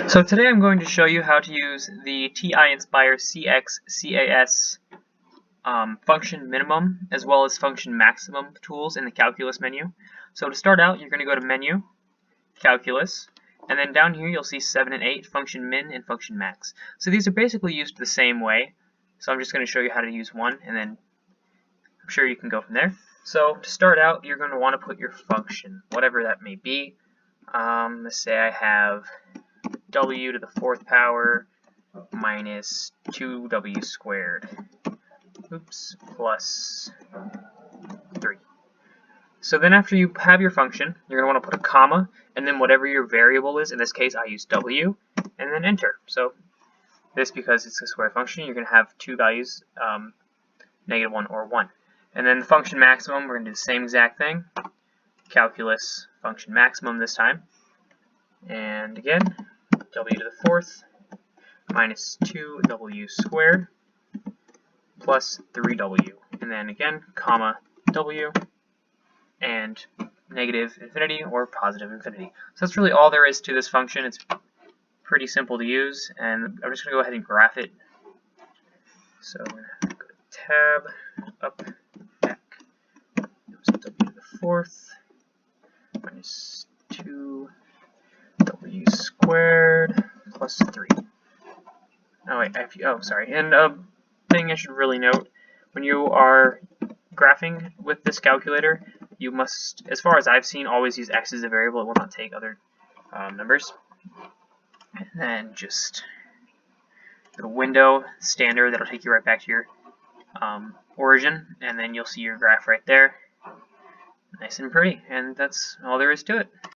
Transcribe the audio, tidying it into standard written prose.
So today I'm going to show you how to use the TI-NSPIRE CAS function minimum as well as function maximum tools in the calculus menu. So to start out, you're going to go to menu, calculus, and then down here you'll see 7 and 8, function min and function max. So these are basically used the same way. So I'm just going to show you how to use one, and then I'm sure you can go from there. So to start out, you're going to want to put your function, whatever that may be. Let's say I have w to the 4th power minus 2w squared, plus 3. So then after you have your function, you're going to want to put a comma, and then whatever your variable is, in this case I use w, and then enter. So this, because it's a square function, you're going to have two values, -1 or 1. And then the function maximum, we're going to do the same exact thing, calculus function maximum this time, and again, w to the 4th minus 2w squared plus 3w, and then again, comma, w, and negative infinity or positive infinity. So that's really all there is to this function. It's pretty simple to use, and I'm just going to go ahead and graph it. So we're going to go to tab, up, back, w to the 4th minus 2w squared plus 3. Oh wait, sorry. And a thing I should really note, when you are graphing with this calculator, you must, as far as I've seen, always use x as a variable. It will not take other numbers. And then just the window standard, that'll take you right back to your origin, and then you'll see your graph right there. Nice and pretty, and that's all there is to it.